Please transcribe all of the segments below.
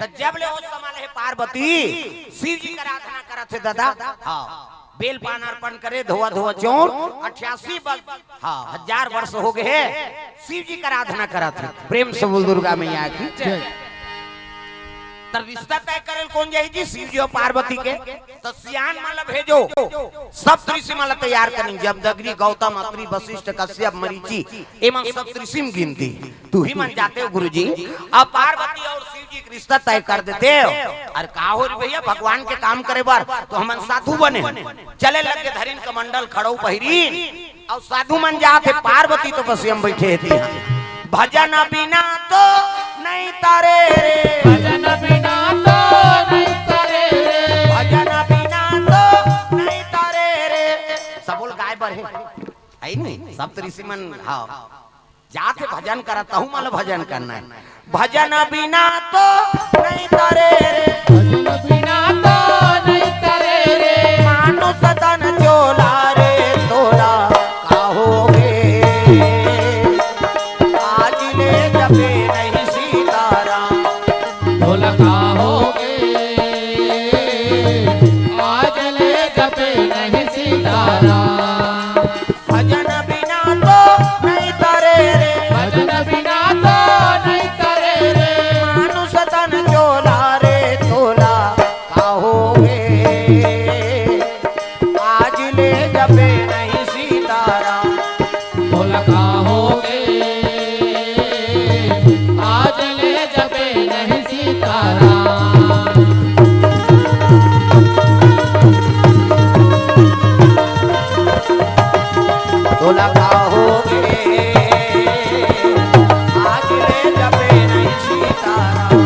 तो जब ले उस समय है पार्वती शिव जी का आराधना करत थे दादा। हाँ बेल पान अर्पण करे धोआ धोआ चौर 88 1000 वर्ष हो गए शिव जी का आराधना करत थे। प्रेम से बोल दुर्गा मैया की तर रिश्ता तय करे कौन जाएगी शिव जी और पार्वती के। तो सियान माला भेजो सब ऋषि माला तैयार करें। जब दगरी गौतम अत्रि वशिष्ठ कश्यप मरीचि एवं सब ऋषि गिनती तू ही मन जाते हो गुरुजी। अब पार्वती और शिव जी का रिश्ता तय कर देते हो। अरे का हो रे भैया भगवान के काम करे बार तो हम साधु बने चले लगे धरिन कमंडल खड़ो पहिरीन और साधु मन जाते। पार्वती तो बस हम बैठे थी भजन बिना तो नहीं तारे रे भजन बिना तो नहीं तारे रे भजन बिना तो नहीं तारे रे। सब बोल गाय बर है नहीं सब ऋषि मन। हाँ जाते भजन करता हूँ मतलब भजन करना है। भजन बिना तो नहीं तारे रे भजन बिना तो नहीं तारे रे मानो सदन चोला रे तोला काहोगे आज ले जपे नहीं सीताराम ढोलका होगे आज ले जपे नहीं सीताराम। भजन बिना तो नहीं तारे रे भजन बिना तो नहीं तारे रे मानु सदन चोला रे तोला काहोगे आज ले जपे नहीं सीताराम। ढोलका होगे आज ले जपे नहीं सीताराम। तोला काहोगे आज ले जपे नहीं सीताराम।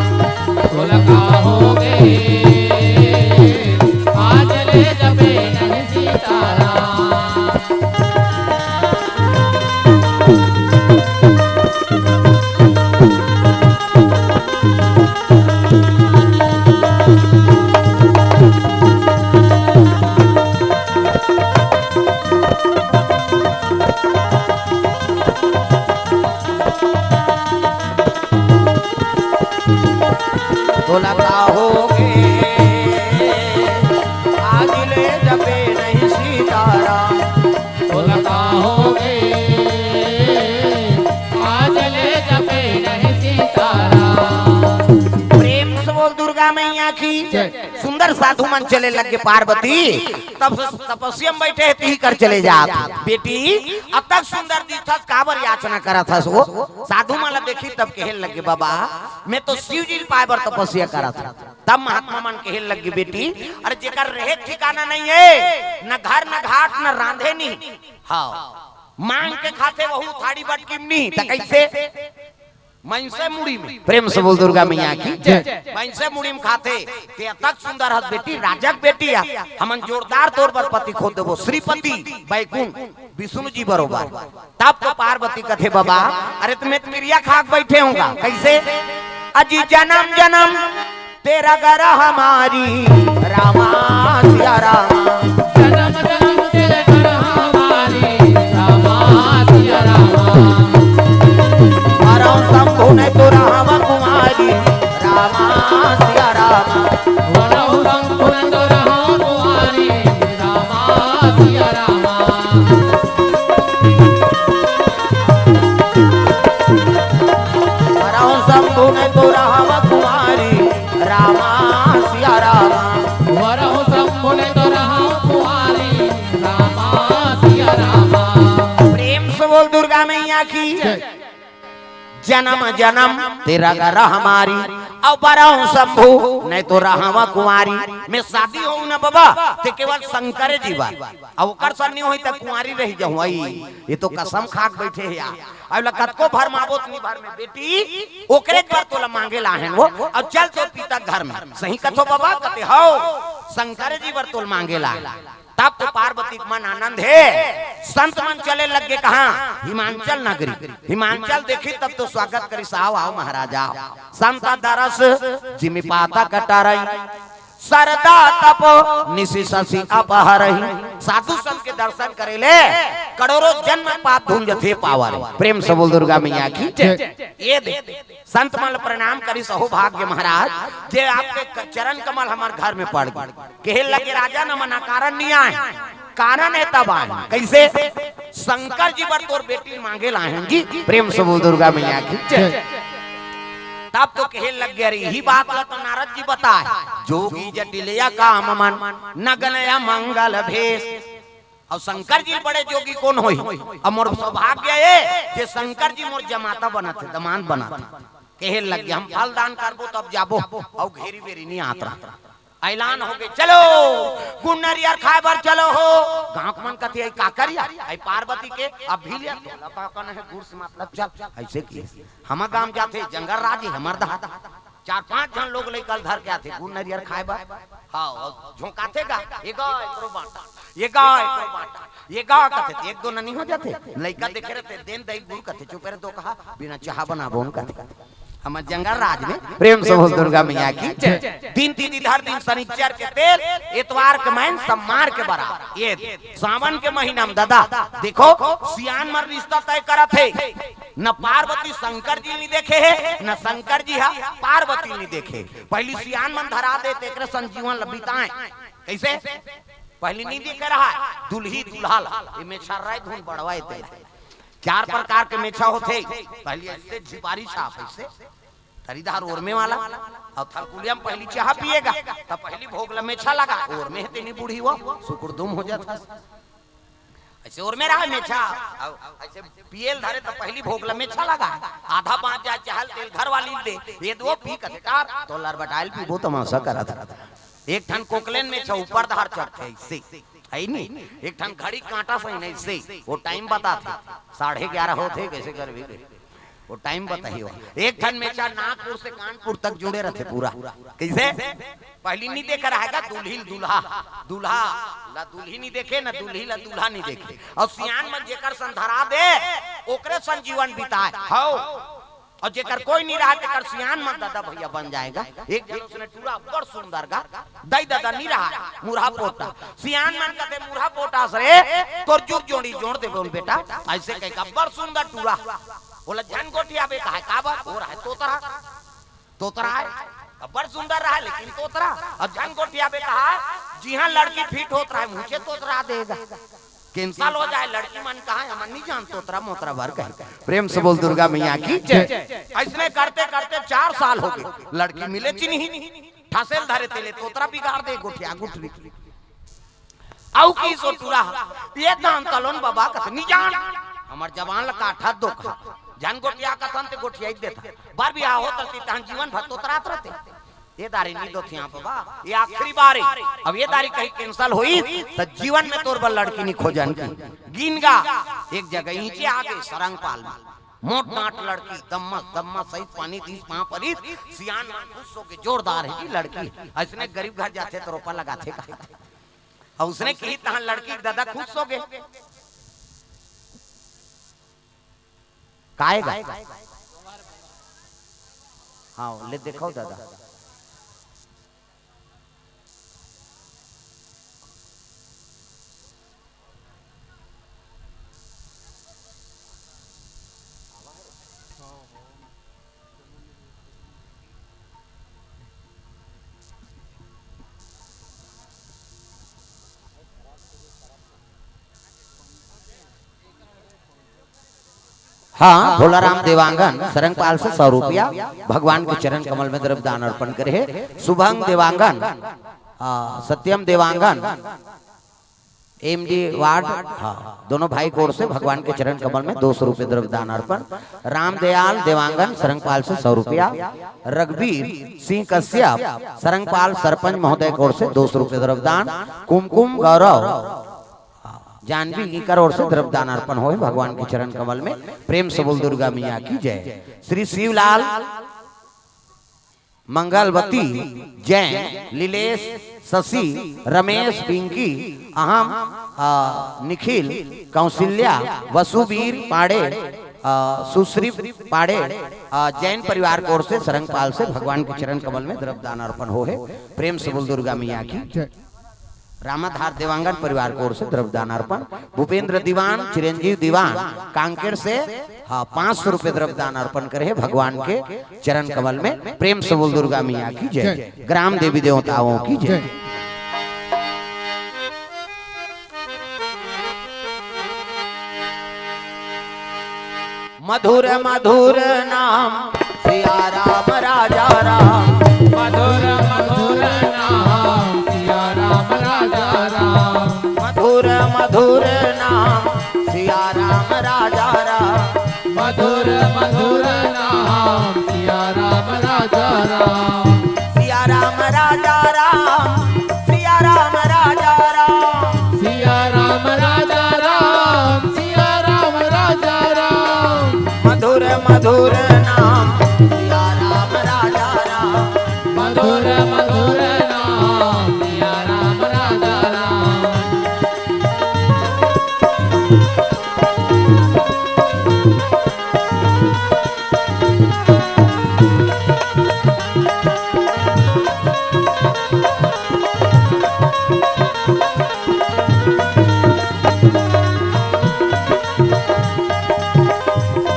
ढोलका होगे आज ले जपे नहीं सीताराम। तोला काहोगे आज ले जपे नहीं सीताराम। ढोलका होगे आज ले जपे नहीं सीताराम। प्रेम से बोल दुर्गा मैया की सुंदर साधु मन चले लगे पार्वती तब तपस्या में बैठे ती कर चले जात बेटी अब तक सुंदर दिखत काबर याचना करत हस वो साधु मन देखी तब कहल लगे बाबा मैं तो शिव जी पाए बर तपस्या करत तब महात्मा मन कहल लगे बेटी अरे जेकर रहे ठिकाना नहीं है न घर न घाट न रांधे नहीं हाँ मांग के खाते वहू थाड़ी बट किमनी त कैसे मनसे मुड़ी में। प्रेम से बोल दुर्गा मैया की मनसे मुड़ी में खाते ते तक सुंदर हस बेटी राजक बेटी हमन जोरदार तौर पर पति खो देबो श्रीपति बैकुंठ विष्णु जी बरोबर। तब तो पार्वती कथे बाबा अरे तुम्हें मिरिया खाक बैठे होगा कैसे अजी जन्म जन्म तेरा गरा हमारी रामा सिया रामा जन्म जन्म तेरे घर हमारी रामा सिया रामा। शंभु ने तो राम कुमारी रामा सिया रामा। वरहु शंभु ने तो राम कुमारी रामा सिया रामा। वरहु शंभु ने तो राम कुमारी रामा सिया रामा। वरहु शंभु ने तो राम कुमारी रामा सिया रामा। प्रेम से बोल दुर्गा मैया की जन्म जन्म तेरा गरा हमारी और बरहु शंभु नहीं तो राहवा कुमारी। मैं शादी हो ना बाबा ते केवल शंकर जीवा अब ओकर सन्नी होई त कुंवारी रह जाऊं ये तो कसम खाक बैठे है अब लकत को भर माबोत नहीं भर में बेटी ओकरे घर तोला मांगे लाहन वो अब चल तो पिता घर में सही कथो बाबा कते हो शंकर जी वर तोल मांगे ला। तब तो पार्वती मन आनंद है संत मन चले लग गए कहा हिमांचल नगरी। हिमांचल देखी तब तो स्वागत करी साव आओ महाराजा संता दरस जिमी पाता कटारई सरदा तप निशि शशि अपहरहि। साधु संत के दर्शन करेले करोड़ों जन्म पाप धुल जथे पावर। प्रेम से बोल दुर्गा मैया की जय। ये दे संत मल प्रणाम करी सौभाग्य महाराज जे आपके चरण कमल हमार घर में पड़ गए। कहे लगे राजा न मना कारण नहीं आए, कारण है तब आए। कैसे? शंकर जी पर तोर बेटी मांगे लाएंगी। प्रेम से बोल दुर्गा मैया की जय। तब तो कहे लग गया यही बात ला तो नारद जी बताए जोगी जटिलया काम मन नगनया मंगल भेष। और शंकर जी बड़े जोगी कौन होई? अब मोर सौभाग्य है जे शंकर जी मोर जमाता बनते दमान बनाते। कहे लग गया हम फल दान करबो तब जाबो। और घेरी बेरी नहीं आता ऐलान हो गए चलो गुन्नरियार खाए बार चलो हो। गांव मन कथी है काकरिया आई पार्वती के अब भी लिया तो लपकन है गुड़ से मतलब चल ऐसे किए। हम गांव जाते जंगल राजी हमर दा 4-5 जन लोग लेकर धर के आते गुन्नरियार खाए बार। हां झोंकाते गा ये गाय करो बाटा ये गाय करो बाटा ये गाय कथे एक दो नहीं हो जाते लइका देखे रहते देन दही गुड़ कथे चुप रहे तो कहा बिना चाह बनाबो उनका हम जंगल राज में। प्रेम से बोल दुर्गा मैया की जय। दिन इधर दिन शनिचर के तेल इतवार के महीन सम्मार के बराबर। ये सावन के महीना में दादा देखो सियान मर रिश्ता तय करा थे न पार्वती शंकर जी नहीं देखे है न शंकर जी हा पार्वती नहीं देखे। पहली सियान मन धरा दे तेरे संजीवन लबिताएं कैसे पहली नहीं देख रहा है दुल्ही दुल्हा ये मेछा राय धुन बढ़वाए थे। 4 प्रकार के मेछा होते पहली ऐसे झिपारी छाप ऐसे खरीदार ओरमे वाला और थलकुलिया में पहली चाह पिएगा तब पहली भोग मेछा लगा और में तेनी बूढ़ी वो सुकुरदुम हो जाता ऐसे और में रहा मेछा ऐसे पियल धरे तो पहली भोग मेछा लगा आधा 5 जा चाहल तेल घर वाली दे ये दो पी कथकार तो लर बटाइल पी वो तमाशा करा था। एक ठन कोकलेन में ऊपर धार चढ़ते ऐसे है नहीं एक ठन घड़ी कांटा सही नहीं से वो टाइम बताते 11:30 होते कैसे कर भी वो टाइम बताइए। एक ठन मेचा नागपुर से कानपुर तक जुड़े रहते पूरा कैसे पहली नहीं देख रहा है दुल्ही दुल्हा दुल्हा ला दुल्ही नहीं देखे ना दुल्ही ला दुल्हा नहीं देखे। और सियान मन जेकर संधरा दे ओकरे संजीवन बिताए हो और जेकर कोई नहीं रहा तेकर सियान मन दादा भैया बन जाएगा। एक उसने टूरा बड़ सुंदर गा दई दादा नहीं रहा मुरहा पोटा सियान मन कहते मुरहा पोटा सरे तोर जुग जोड़ी जोड़ दे बोल बेटा ऐसे कहेगा बड़ सुंदर टूरा बोला जन गोटिया बे कहा काबा हो रहा है तोतरा है बड़ सुंदर रहा लेकिन तोतरा। और जन गोटिया बे कहा जी हाँ लड़की फिट होता है मुझे तोतरा देगा कैंसल हो जाए लड़की मन कहा हम नहीं जान तोतरा मोतरा भर कर। प्रेम से बोल दुर्गा मैया की जय। ऐसने करते करते 4 साल हो गए लड़की मिले चिन्ही ठासेल धरे तेले तोतरा बिगाड़ दे गोटिया गुठरी आउ की सोटुरा ये दान तलोन बाबा कतनी जान हमार जवान ला काठा दोखा जान गोटिया कथन ते गोटिया देता बार भी आ होतती तहन जीवन भर तोतरात रहते ये दारी नहीं दो थी बाबा ये आखिरी बारी अब ये दारी कहीं कैंसल हुई तो जीवन में तोर बल लड़की नहीं खोजन की गिनगा एक जगह नीचे आ गई सरंगपाल में मोट नाट लड़की दम्मा सहित पानी 30 पां परी सियान खुश होके जोरदार है की लड़की ऐसने गरीब घर जाते तो रोपा लगाते कहा और उसने कही तहां लड़की दादा खुश हो गए काएगा हाँ ले देखो दादा हाँ भोलाराम देवांगन सरंगपाल से 100 रुपया भगवान के चरण कमल में द्रव्य दान अर्पण करे। शुभंग देवांगन सत्यम देवांगन एमडी वार्ड हाँ दोनों भाई की ओर से भगवान के चरण कमल में 200 रुपये द्रव्य दान अर्पण। रामदयाल देवांगन सरंगपाल से 100 रुपया। रघुवीर सिंह कश्यप सरंगपाल सरपंच महोदय की ओर से 200 रुपये द्रव्य दान। कुमकुम गौरव जानवी की करोड़ से द्रव्य दान अर्पण हो भगवान के चरण कमल में। प्रेम से बोल दुर्गा मैया की जय। श्री शिवलाल मंगलवती जैन लीलेश शशि रमेश पिंकी अहम निखिल कौशल्या वसुवीर पाड़े सुश्री पाड़े जैन परिवार की ओर से सरंगपाल से भगवान के चरण कमल में द्रव्यदान अर्पण हो है। प्रेम से बोल दुर्गा मैया की। रामाधार देवांगन परिवार की ओर से द्रव्यदान अर्पण। भूपेंद्र दीवान चिरंजीव दीवान कांकेर से 500 रुपए द्रव्यदान अर्पण करे भगवान के चरण कमल में। प्रेम से बोल दुर्गा मैया की जय। ग्राम देवी देवताओं की जय। मधुर मधुर नाम सिया राम राजा राम। मधुर मधुर नाम सिया राम राजा राम। मधुर मधुर नाम सिया राम राजा राम। मधुर मधुर नाम सिया राम राजा राम। सिया राम राजा राम। सिया राम राजा राम। सिया राम राजा राम। सिया राम राजा राम। मधुर मधुर नाम सिया राम राजा राम। मधुर मधुर नाम सिया राम राजा राम।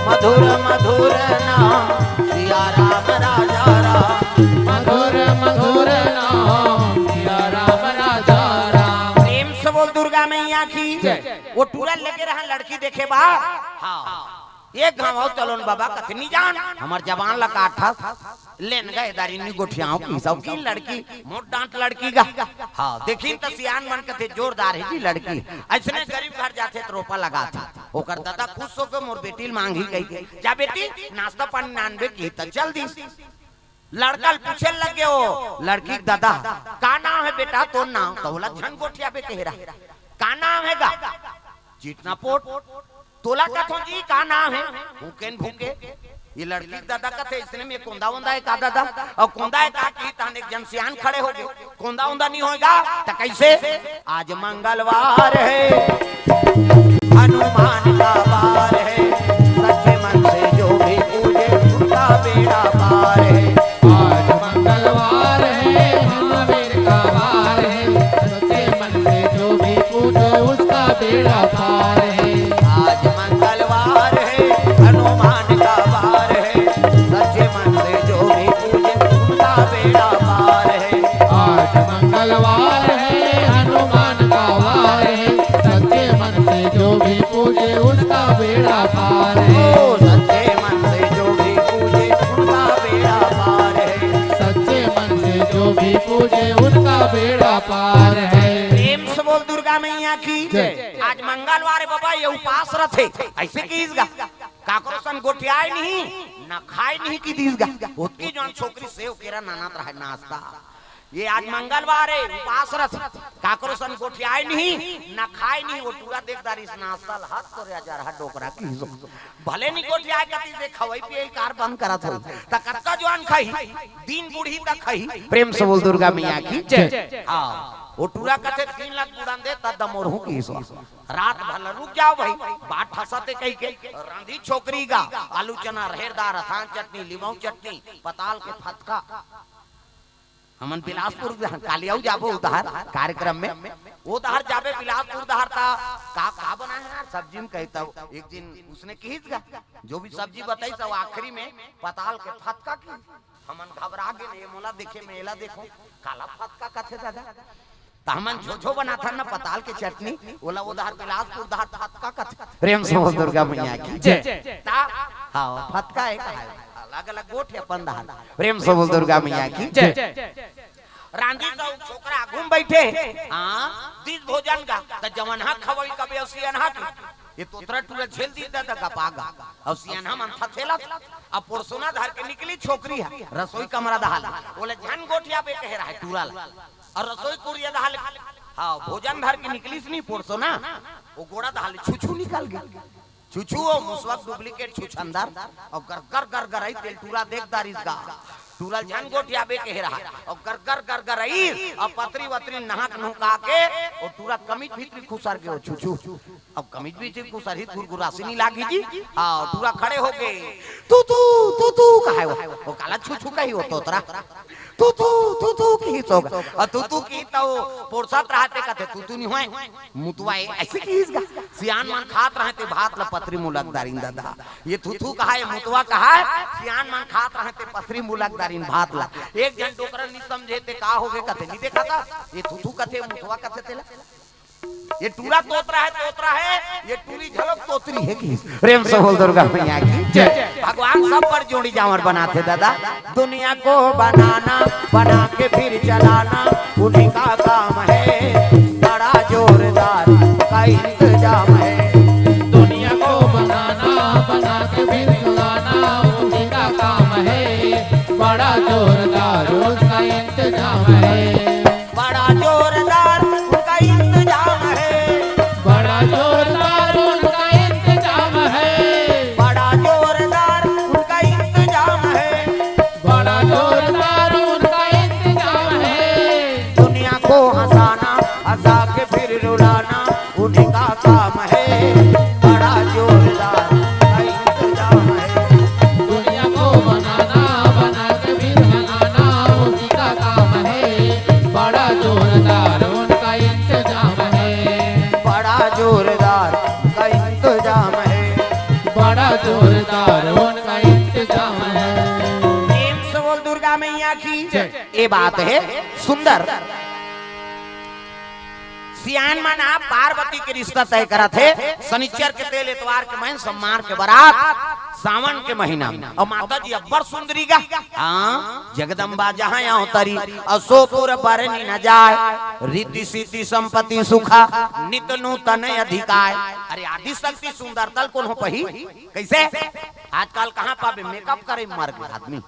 मधुर मधुर नाम सिया राम राजा राम। मधुर मधुर नाम सिया राम राजा राम। प्रेम से बोल दुर्गा मैया की। वो टूरा लेके रहा लड़की देखे बा। हाँ एक गाँव चलोन बाबा कतनी जान हमार जवान लगा था लेन गए दारिनी गोठियाओं की सब की लड़की मोट डांट लड़की का। हाँ देखी तो सियान मन के थे जोरदार है जी लड़की। ऐसने गरीब घर जाते तो रोपा लगा था ओकर दादा खुश होकर मोर बेटी मांगी गई जा बेटी नाश्ता पानी नानबे की तो चल दी। लड़का पूछे लगे हो लड़की दादा का नाम है बेटा तो नाम तो बोला झन गोठिया पे कह रहा का नाम है गा जीतना पोट तोला का तो जी का नाम है भूकेन भूके। ये लड़की दादा का थे इसने में कोंदा उंदा है का दादा और कोंदा है का की तान एक जन सियान खड़े हो गए कोंदा उंदा नहीं होएगा तो कैसे। आज मंगलवार है हनुमान का वार है सच्चे मन से जो भी पूजे उनका बेड़ा पार है। आज मंगलवार है महावीर का वार है सच्चे मन से जो भी पूछो उसका बेड़ा पार है। आज मंगलवार है हनुमान का वार है सच्चे मन से जो भी पूजे उनका बेड़ा पार है। आज मंगलवार है हनुमान का वार है सच्चे मन से जो भी पूजे उसका बेड़ा पार है। ओ सच्चे मन से जो भी पूजे उनका बेड़ा पार है। सच्चे मन से जो भी पूजे उसका बेड़ा पार है। प्रेम से बोल दुर्गा मैया की। आज मंगलवार है बाबा ये उपास रथे ऐसे कीजगा काकरोसन गोठियाई नहीं न खाए नहीं की दीजगा उसकी जो छोकरी सेव केरा नाना रहा नाश्ता। ये आज मंगलवार है उपास रथ काकरोसन गोठियाई नहीं न खाए नहीं वो टूरा देखदारी इस नाश्ता हाथ तो रे जा रहा डोकरा की भले नहीं गोठियाई कती से खवई पिए कार बंद करत हो त कत्ता जवान खाई दिन बूढ़ी तक खाई। प्रेम से बोल दुर्गा मैया की जय। हां वो टूरा कथे 3 लाख उड़ान दे तद मोरहू की रात भर रुक जाओ भाई बात हंसते कही के रांधी छोकरी का आलू चना रहेरदार अथान चटनी लीमऊ चटनी पताल के फटका हमन बिलासपुर कालियाऊ जाबो उधार कार्यक्रम में वो उधार जाबे बिलासपुर उधार था का बना है यार सब्जी में कहता एक दिन उसने कीजगा जो भी सब्जी बताई सब आखिरी में पताल के फटका की हमन घबरा गए ये मोला देखे मेला देखो काला फटका कथे दादा तो हमन झोझो बना था ना पताल के चटनी बोला उधार बिलासपुर उधार फटका कथे। प्रेम से दुर्गा मैया की जय। हां फटका है अलग अलग गोठ है अपन दहार। प्रेम से दुर्गा मैया की जय। रांधी तो छोकरा घूम बैठे हां दिस भोजन का त जवनहा खवई का बेसियनहा ये तोतरा टूरा झेल दी दादा का पागा और सियाना मन था थेला अब पुरसुना धार के निकली छोकरी है रसोई कमरा दहाल बोले झन गोठिया पे कह रहा है टूरा और रसोई कुरिया दहाल हां भोजन धार के निकली नहीं पुरसुना वो गोड़ा दहाल छुछू निकल गई छुछू वो मुसवक डुप्लीकेट छुछंदर और गर गर गर गराई तेल टूरा देखदार इसका टूरल जन गोटिया बे के रहा और गरगर गरगर आई और पतरी वतरी नहाक नुका के और टूरा कमीज भीतरी खुसर के छुछू अब कमीज भी खुसर ही गुरगुरासी नहीं लागी जी हां टूरा खड़े हो गए तू कहे वो काला छुछू कही हो तोतरा तू की तो और तू की तो पोरसत रहते कहते तू नहीं होए मुतवाए ऐसे की इसका सियान मन खात रहते भात ल पतरी मुलकदारिन दादा ये तू कहा है मुतवा कहा है सियान मन खात रहते पतरी मुलकदारिन भात ला एक जन टोकरा नहीं समझे का हो गए कहते नहीं देखा था ये तू कहते मुतवा कहते तेला ये टूरा तोतरा है ये टूरी झलक तोतरी है की प्रेम से बोल दुर्गा मैया की जय भगवान सब पर जोड़ी जावर बनाते दादा दुनिया को बनाना बना के फिर चलाना उन्हीं का काम है बड़ा जोरदार का इंतजाम है दुनिया को बनाना बना के फिर चलाना उन्हीं का काम है बड़ा जोरदार उसका इंतजाम है बड़ा जोरदार उनका इंतजाम है बड़ा जोरदार उनका इंतजाम है बड़ा जोरदार उनका इंतजाम है बड़ा जोरदार उनका इंतजाम है दुनिया को हंसाना हंसा के फिर रुलाना उन्हीं का काम है बड़ा जोरदार का इंतजाम है दुनिया को बनाना बना के फिर बनाना उसी का काम है बड़ा जोरदार उनका इंतजाम है बड़ा जोरदार का इंतजाम है बड़ा जोरदार उनका इंतजाम है प्रेम से बोल दुर्गा मैया की ये बात है सुंदर सियान माना पार्वती के रिश्ता तय करा थे शनिचर के तेल इतवार के महीने सम्मार के बारात सावन के महीना में और माता जी अब्बर सुंदरी गा हाँ जगदम्बा जहाँ यहाँ उतरी असोपुर बरनी न जाए रिद्धि सिद्धि संपत्ति सुखा नित नूतन अधिकार अरे आदि शक्ति सुंदर तल कौन हो पही कैसे आजकल कहाँ पावे मेकअप करे मर गए आदमी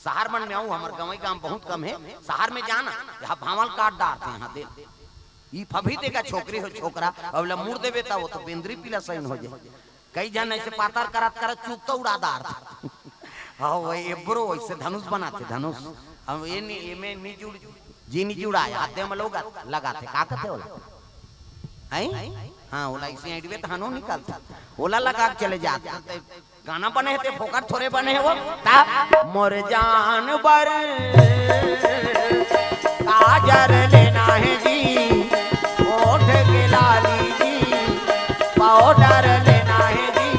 शहर मन में आऊँ हमारे गाँव काम बहुत कम है शहर में जाना यहाँ भावल काट डालते हैं यहाँ दे ई फभीते का छोकरी हो छोकरा अब मुड़ देवे ता वो तो बेंद्री पीला सही हो जाए कई जन ऐसे पातर करत करत चूक तो उड़ादार हां वो ये ब्रो ऐसे धनुष बनाते धनुष हम ये नहीं ये में नहीं जुड़ जी नहीं जुड़ाया हाथ में लोग लगाते का कहते होला हैं हां ओला ऐसे आईडीवे तहनो निकालते ओला लगा के चले जाते गाना बने थे फोकट थोड़े बने हो ता मोर जान बर काजर लेना है जी ओठ के लाली जी पाउडर लेना है जी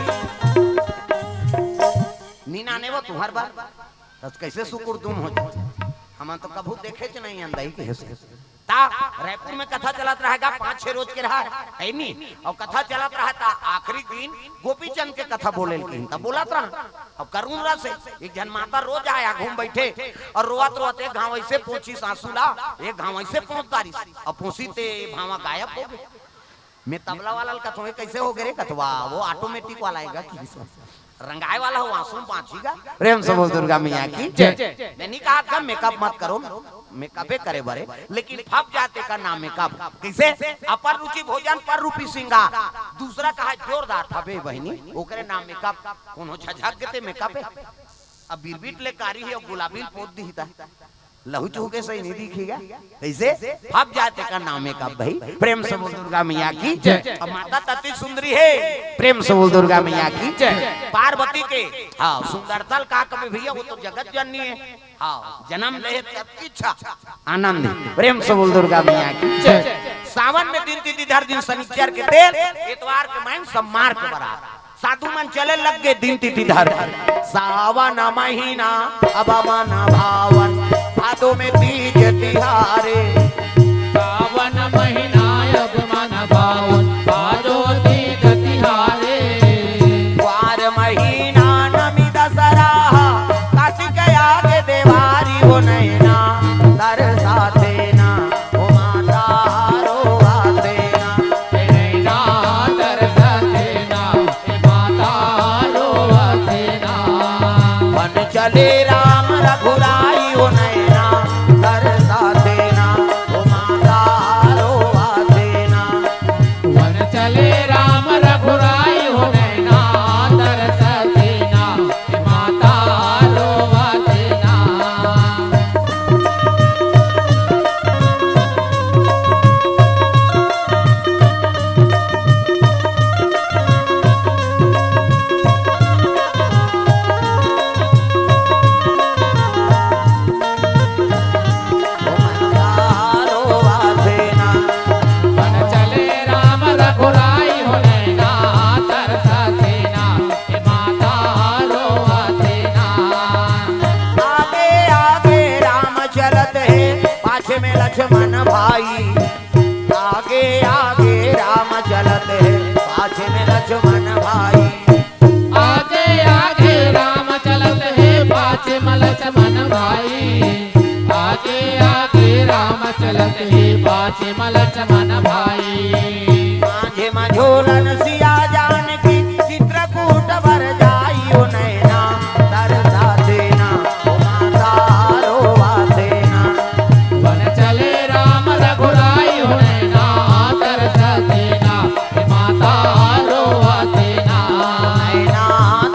नीना ने वो तुम्हार बार तो कैसे सुकुर तुम हो जाते हम तो कभू देखे च नहीं अंदर कैसे ता रायपुर में कथा चलत रहेगा 5-6 रोज के रहा है नहीं और कथा चलत रहा था आखिरी दिन गोपीचंद के कथा बोले तब बोलत रहा अब करूंगा से एक जन माता रोज आया घूम बैठे और रोवत रोवत एक घाव ऐसे पहुंची सासुला एक घाव ऐसे पहुंचदारी और पहुंची ते भावा गायब हो गए मैं तबला वाला कथवा कैसे हो गए कथवा वो ऑटोमेटिक वाला आएगा कि रंगाए वाला हो आंसू पांचीगा प्रेम से बोल दुर्गा मैया की जय मैंने कहा था मेकअप मत करो मेकअप करे बरे लेकिन फप जाते का नाम मेकअप कैसे अपर रुचि भोजन पर रूपी सिंगार दूसरा कहा जोरदार फबे बहनी ओकरे नाम मेकअप कोनो झझक गते मेकअप अब बिरबिट ले कारी है और गुलाबी पोत दीता लहू चूके सही नहीं दिखेगा कैसे फप जाते का नाम मेकअप भाई प्रेम से बोल दुर्गा मैया की जय अब माता तती सुंदरी है प्रेम से बोल दुर्गा मैया की जय पार्वती के हाँ सुंदरतल का कभी भैया वो तो जगत जननी है हाँ जन्म ले इच्छा आनंद प्रेम से बोल दुर्गा मैया की जय सावन में दिन तिथि दिन शनिचर के तेल इतवार के महीने सम्मार के बराबर साधु मन चले लग गए दिन तिथि धर सावन महीना अब मन भावन भादों में तीज तिहारे सावन महीना अब मन भावन भादों तीज तिहारे वार महीना नमी दसरा कार्तिक आगे देवारी हो नैना दर साथे ना ओ माता रो आते ना नैना दर साथे ना ए माता रो आते ना बन चले राम रघुराई हो नैना दर साथे ना ओ माता रो आते ना वन चले राम रघुराई हो नैना दर साथे ना ए माता रो आते ना पाछे में लक्ष्मण भाई, आगे आगे राम चलते पाछे में लक्ष्मण भाई, आगे आगे राम चलत है पाछे में लक्ष्मण भाई, आगे आगे राम चलत है पाछे में लक्ष्मण भाई। माझे मझोलन सिया जानकी चित्रकूट वर जाइयो नैना तरसा देना ओ माता रोवा देना, वन चले राम रघुराई हो नैना तरसा देना हे माता रोवा देना, नैना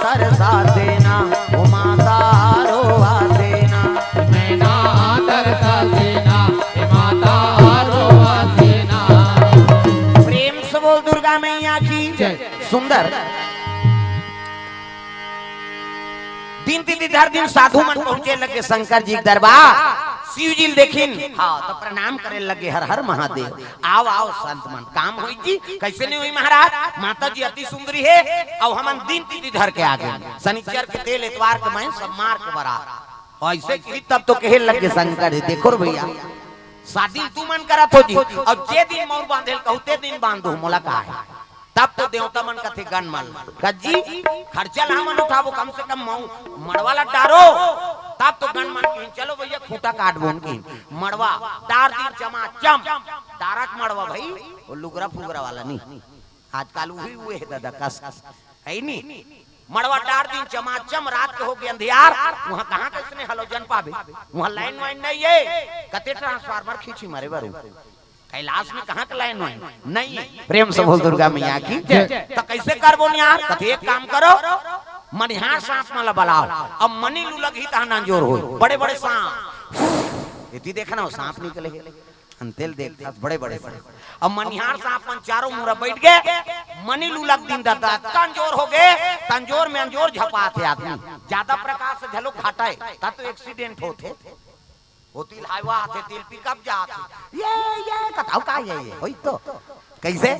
तरसा देना ओ माता रोवा देना, नैना तरसा देना हे माता रोवा देना। प्रेम से बोल दुर्गा मैया की जय। सुंदर दिन तिथि हर दिन साधु मन पहुंचे लगे शंकर जी के दरबार, शिव जी देखिन हाँ तो प्रणाम करे लगे हर हर महादेव, आओ आओ संत मन काम हुई जी कैसे नहीं हुई महाराज, माता जी अति सुंदरी है और हम दिन तिथि धर के आगे शनिचर के तेल इतवार के मैं सब मार के बरा ऐसे की तब तो कहे लगे शंकर जी देखो रे भैया शादी तू मन करत हो जी और जे दिन मोर बांधेल कहते दिन बांधो मोला का है, तब तो देवता मन कथे गन मन गज्जी खर्चा ला मन उठाबो कम से कम मड़वाला डारो, तब तो गन मन की चलो भैया खूंटा काट बोन की मड़वा डार दिन चमा चम डारक मड़वा भाई वो लुगरा फुगरा वाला नहीं आजकल वही हुए है दादा कस है नहीं मड़वा डार दिन चमाचम रात के हो गए अंधियार, वहाँ कहाँ किसने हलोजन पावे, वहाँ लाइन वाइन नहीं है, कते ट्रांसफार्मर खींची मारे बारू कैलाश में कहाँ का लाइन वाइन नहीं है। प्रेम से बोल दुर्गा मैया की तो कैसे कर बोल यार, कते एक काम करो मनिहार सांप माला बलाओ अब मनी लुलग ही तहना जोर हो बड़े बड़े सांप इतनी देखना हो सांप निकले अंतेल देखता बड़े बड़े अब मनिहार सांप मन चारों मुरा बैठ गए, मनी लुलक दिन दादा तंजोर हो गए, तंजोर में अंजोर झपाते आदमी ज्यादा प्रकाश से झलो घाटाए ता तो एक्सीडेंट होते होती हाईवा आते तिल पिकअप जाते ये बताओ का ये होई तो कैसे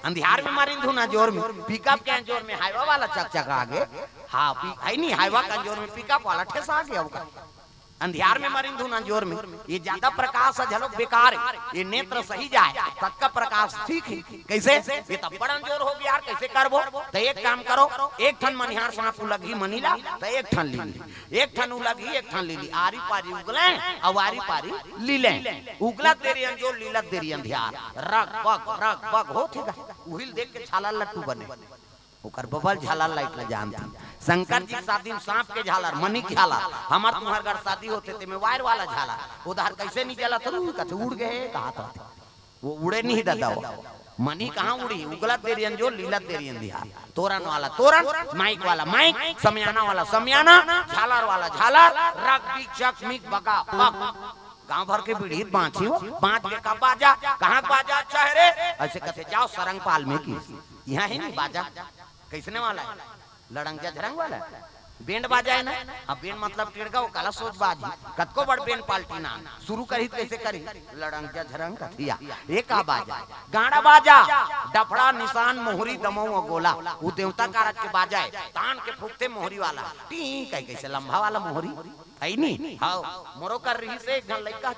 अंधियार में मारिन धुना जोर में पिकअप के अंजोर में हाईवा वाला चक आगे हाँ है नहीं हाईवा का अंजोर में पिकअप वाला ठेस आ गया होगा अंधियार में मरिन धुना जोर में ये ज्यादा प्रकाश है झलो बेकार है, ये नेत्र सही जाए तब का प्रकाश ठीक है कैसे ये तब बड़ा जोर हो गया यार कैसे करबो तो एक काम करो एक ठन मनिहार सांप उलगी मनीला तो एक ठन ली एक ठन उलगी एक ठन ली आरी पारी उगले और आरी पारी लीले उगला तेरी अंजोर लीला तेरी अंधियार रग बग हो ठीक है उहिल देख के छाला लट्टू बने ओकर बबल झालर लाइट न जानती शंकर जी शादी में सांप के झालर मनी के झालर हमार तुम्हार घर शादी होते थे में वायर वाला झालर उधर कैसे नहीं जला था कथे उड़ गए कहा था वो उड़े नहीं दादा मनी कहाँ उड़ी उगला तेरी अंजोर लीला तेरी अंधियार तोरण वाला तोरण माइक वाला माइक समियाना वाला समियाना झालर वाला झालर रग बिक चक मिक बगा गांव भर के बीड़ी बांची हो बांच के का बाजा कहाँ बाजा अच्छा है रे ऐसे कथे जाओ सरंगपाल में की यहाँ है नहीं बाजा कैसने वाला है लड़ंगा झरंग वाला बैंड बाजा है ना अब बैंड मतलब टिड़गा वो काला सोच बाजी कतको बड़ बैंड पाल्टी ना शुरू करी कैसे करी लड़ंगा झरंग कथिया एक आ बाजा गाड़ा बाजा डफड़ा निशान मोहरी दमऊ गोला वो देवता कारक के बाजा है तान के फूकते मोहरी वाला टी कैसे लंबा वाला मोहरी है नहीं हाँ मोरो कर रही से एक जन लड़का